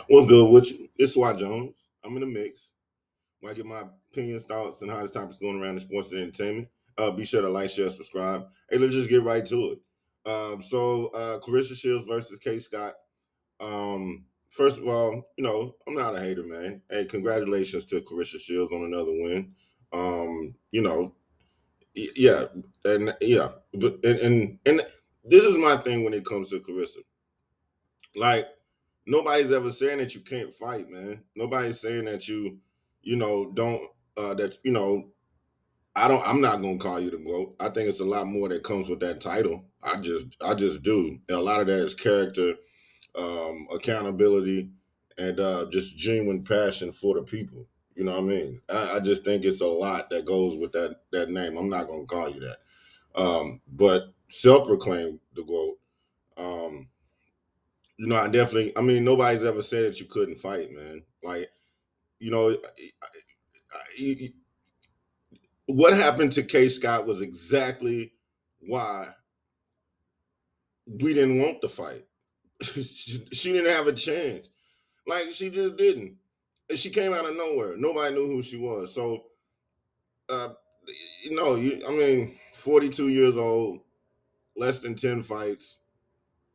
What's good with you? It's Swat Jones. I'm in the mix. When I get my opinions, thoughts, and hottest topics going around in sports and entertainment. Be sure to like, share, subscribe. Hey, let's just get right to it. Claressa Shields versus K. Scott. First of all, I'm not a hater, man. Hey, congratulations to Claressa Shields on another win. Yeah, and yeah, but and this is my thing when it comes to Claressa. Like, nobody's ever saying that you can't fight, man. Nobody's saying that don't that I'm not gonna call you the GOAT. I think it's a lot more that comes with that title. I just do. And a lot of that is character, accountability, and just genuine passion for the people. You know what I mean? I just think it's a lot that goes with that name. I'm not gonna call you that. But self-proclaimed the GOAT. Um, I mean, nobody's ever said that you couldn't fight, man. Like, you know, what happened to K. Scott was exactly why we didn't want the fight. She didn't have a chance. Like, she just didn't. And she came out of nowhere. Nobody knew who she was. So, uh, I mean, 42 years old, less than 10 fights,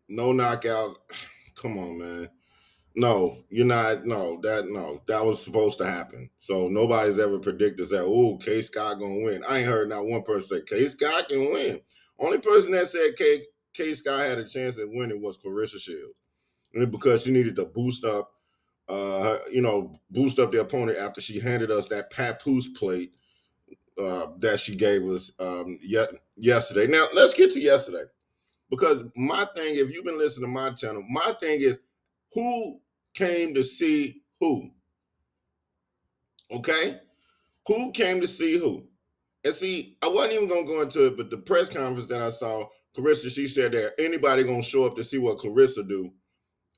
no knockouts. Come on, man. No, you're not. No, that was supposed to happen. So nobody's ever predicted that. Oh, K. Scott gonna win. I ain't heard not one person say K. Scott can win. Only person that said K. Scott had a chance at winning was Claressa Shields, and because she needed to boost up the opponent after she handed us that papoose plate that she gave us yesterday. Now let's get to yesterday because my thing, if you've been listening to my channel, my thing is who came to see who? Okay? Who came to see who? And see, I wasn't even gonna go into it, but the press conference that I saw, Claressa, she said that anybody gonna show up to see what Claressa do,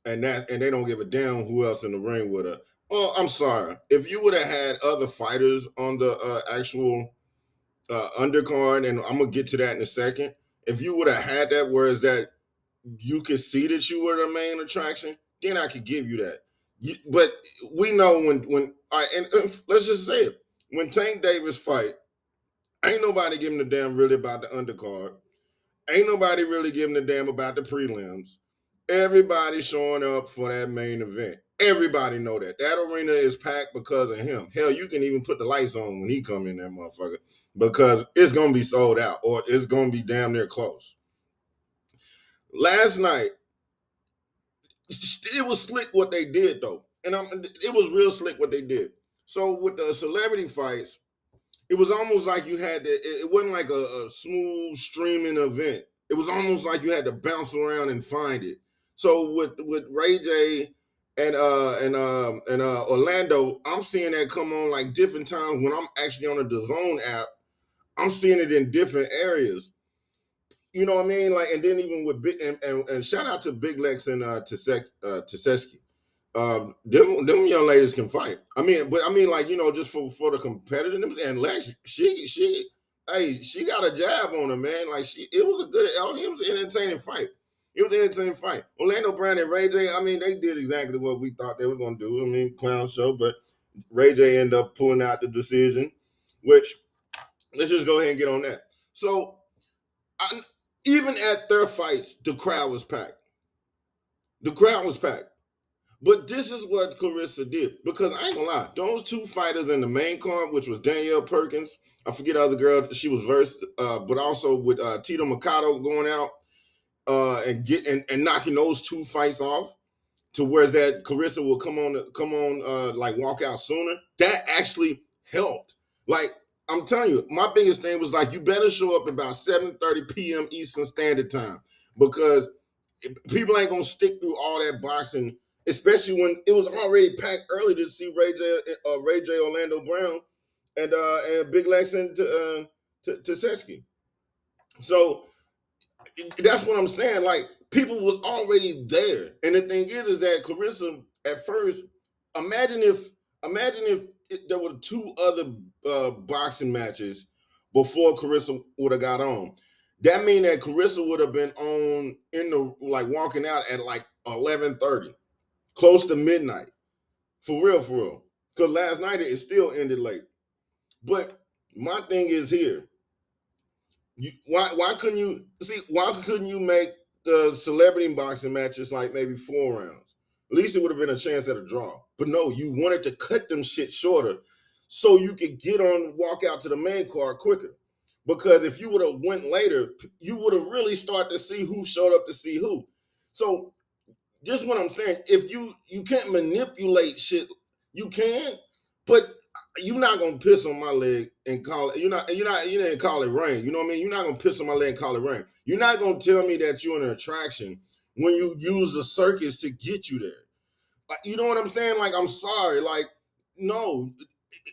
and they don't give a damn who else in the ring with her. Well, I'm sorry. If you would have had other fighters on the actual undercard, and I'm gonna get to that in a second. If you would have had that, whereas that you could see that you were the main attraction, then I could give you that. But we know when let's just say it, when Tank Davis fight, ain't nobody giving a damn really about the undercard. Ain't nobody really giving a damn about the prelims. Everybody showing up for that main event. Everybody know that arena is packed because of him. Hell, you can even put the lights on when he come in that motherfucker because it's gonna be sold out or it's gonna be damn near close. Last night, it was slick what they did though, and it was real slick what they did. So with the celebrity fights, it was almost like you had to. It wasn't like a smooth streaming event. It was almost like you had to bounce around and find it. So with Ray J and Orlando, I'm seeing that come on like different times when I'm actually on the DAZN app. I'm seeing it in different areas. You know what I mean? Like, and then even with Big and shout out to Big Lex and Tasesky. Them young ladies can fight. I mean, like just for the competitiveness and Lex, hey, she got a jab on her, man. Like it was a good, it was an entertaining fight. It was an entertaining fight. Orlando Brown and Ray J, I mean, they did exactly what we thought they were gonna do. I mean, clown show, but Ray J ended up pulling out the decision, which let's just go ahead and get on that. So I, even at their fights, the crowd was packed. The crowd was packed. But this is what Claressa did. Because I ain't gonna lie, those two fighters in the main card, which was Danielle Perkins, I forget the other girl she was versed, but also with Tito Mercado going out and knocking those two fights off to whereas that Claressa will come on like walk out sooner. That actually helped. Like I'm telling you, my biggest thing was like you better show up about 7:30 p.m. Eastern Standard Time because people ain't gonna stick through all that boxing, especially when it was already packed early to see Ray J, Orlando Brown, and Big Lex and Tasetsky. So that's what I'm saying. Like people was already there, and the thing is that Claressa at first, imagine if there were two other boxing matches before Claressa would have got on. That mean that Claressa would have been on in the like walking out at like 11:30. close to midnight. For real, for real. Because last night it still ended late. But my thing is here. Why couldn't you see? Why couldn't you make the celebrity boxing matches like maybe 4 rounds? At least it would have been a chance at a draw. But no, you wanted to cut them shit shorter so you could get on, walk out to the main card quicker. Because if you would have went later, you would have really started to see who showed up to see who. So just what I'm saying, if you can't manipulate shit, you can, but you're not gonna piss on my leg and call it. You didn't call it rain. You know what I mean? You're not gonna piss on my leg and call it rain. You're not gonna tell me that you're an attraction when you use the circus to get you there. Like, you know what I'm saying? Like, I'm sorry. Like, no,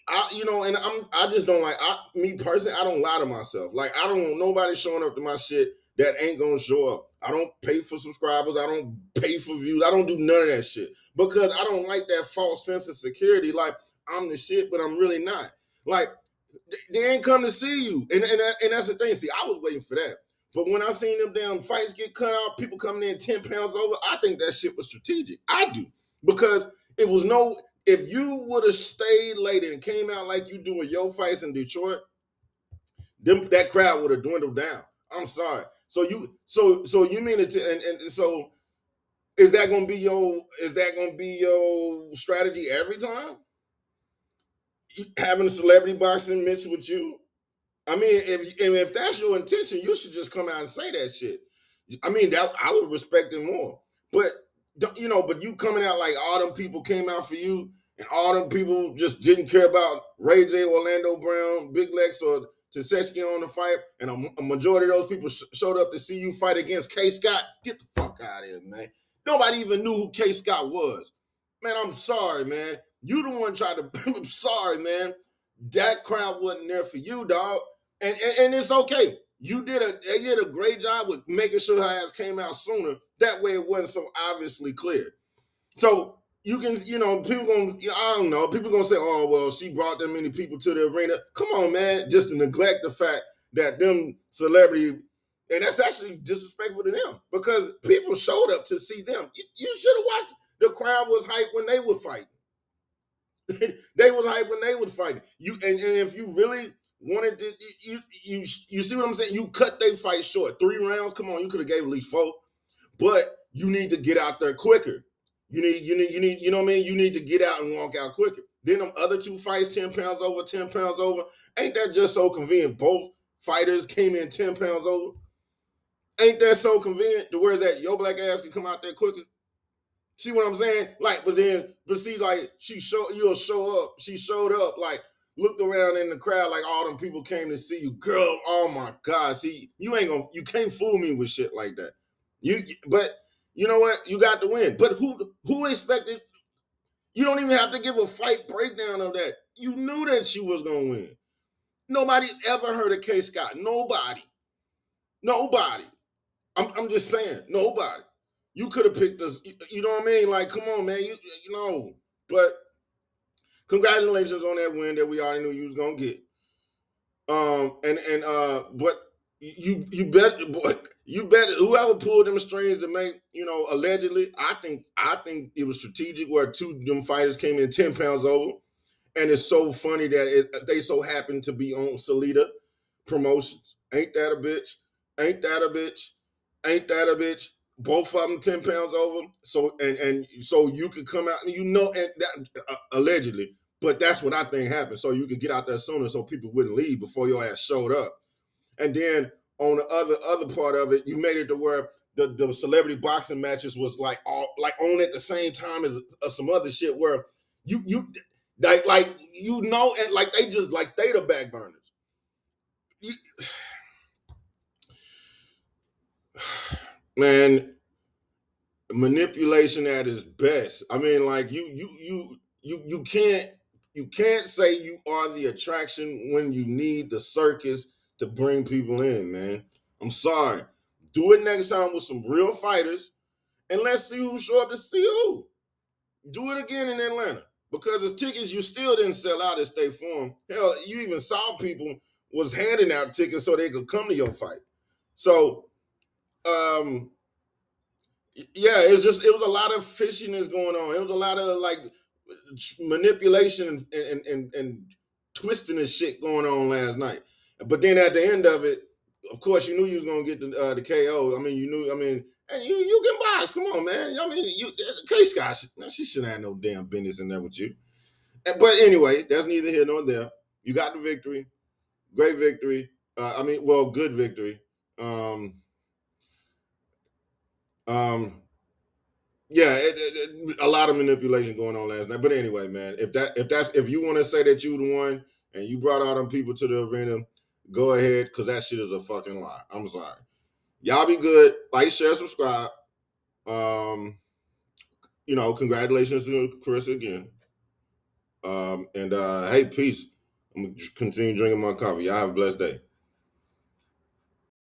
and I just don't like me personally. I don't lie to myself. Like, I don't want nobody showing up to my shit that ain't gonna show up. I don't pay for subscribers. I don't pay for views. I don't do none of that shit because I don't like that false sense of security. Like, I'm the shit, but I'm really not. Like, they ain't come to see you, and that's the thing. See, I was waiting for that, but when I seen them damn fights get cut out, people coming in 10 pounds over, I think that shit was strategic. I do because it was no. If you would have stayed later and came out like you doing your fights in Detroit, that crowd would have dwindled down. I'm sorry. So you mean it to, and so is that gonna be your strategy every time? Having a celebrity boxing match with you? I mean, if that's your intention, you should just come out and say that shit. I mean, that I would respect it more. But but you coming out like all them people came out for you, and all them people just didn't care about Ray J, Orlando Brown, Big Lex, or Tasetsky on the fight, and a majority of those people showed up to see you fight against K. Scott. Get the fuck out of here, man. Nobody even knew who K. Scott was. Man, I'm sorry, man. You the one tried to. I'm sorry, man. That crowd wasn't there for you, dog. And it's okay. They did a great job with making sure her ass came out sooner. That way it wasn't so obviously clear. So you can, people gonna, I don't know, people gonna say, oh well, she brought that many people to the arena. Come on, man, just to neglect the fact that them celebrity, and that's actually disrespectful to them because people showed up to see them. You should have watched. The crowd was hyped when they were fighting. They was hyped when they was fighting. And if you really wanted to, you see what I'm saying? You cut their fight short. 3 rounds. Come on, you could have gave at least 4, but you need to get out there quicker. You need, you know what I mean? You need to get out and walk out quicker. Then them other 2 fights, 10 pounds over, 10 pounds over. Ain't that just so convenient? Both fighters came in 10 pounds over. Ain't that so convenient to where that your black ass can come out there quicker? See what I'm saying? Like, but see, like, she showed up, like, looked around in the crowd like all them people came to see you. Girl, oh my God. See, you can't fool me with shit like that. But you know what? You got to win. But who expected? You don't even have to give a fight breakdown of that. You knew that she was gonna win. Nobody ever heard of K. Scott. Nobody. I'm just saying, nobody. You could have picked us. You know what I mean? Like, come on, man. You know. But congratulations on that win that we already knew you was gonna get. But you bet whoever pulled them strings to make, allegedly. I think it was strategic where 2 of them fighters came in 10 pounds over, and it's so funny that they so happen to be on Salida Promotions. Ain't that a bitch? Ain't that a bitch? Ain't that a bitch? Both of them 10 pounds over. So and so you could come out and and that allegedly, but that's what I think happened. So you could get out there sooner, so people wouldn't leave before your ass showed up. And then on the other part of it, you made it to where the celebrity boxing matches was like on at the same time as some other shit where you and like they just like they the back burners. Man, manipulation at its best. I mean, like you can't say you are the attraction when you need the circus to bring people in, man. I'm sorry. Do it next time with some real fighters, and let's see who show up to see who. Do it again in Atlanta because the tickets you still didn't sell out at State Farm. Hell, you even saw people was handing out tickets so they could come to your fight. So, Yeah, it was a lot of fishiness going on. It was a lot of like manipulation and twisting and shit going on last night. But then at the end of it, of course, you knew you was gonna get the KO. I mean, you knew. I mean, and you can box. Come on, man. I mean, Kaye Scott, she shouldn't have no damn business in there with you. But anyway, that's neither here nor there. You got the victory. Great victory. I mean, well, good victory. Um, um, yeah, a lot of manipulation going on last night. But anyway, man, if you want to say that you the one and you brought all them people to the arena, go ahead, because that shit is a fucking lie. I'm sorry. Y'all be good. Like, share, subscribe. Um, congratulations to Claressa again. And hey, peace. I'm gonna continue drinking my coffee. Y'all have a blessed day.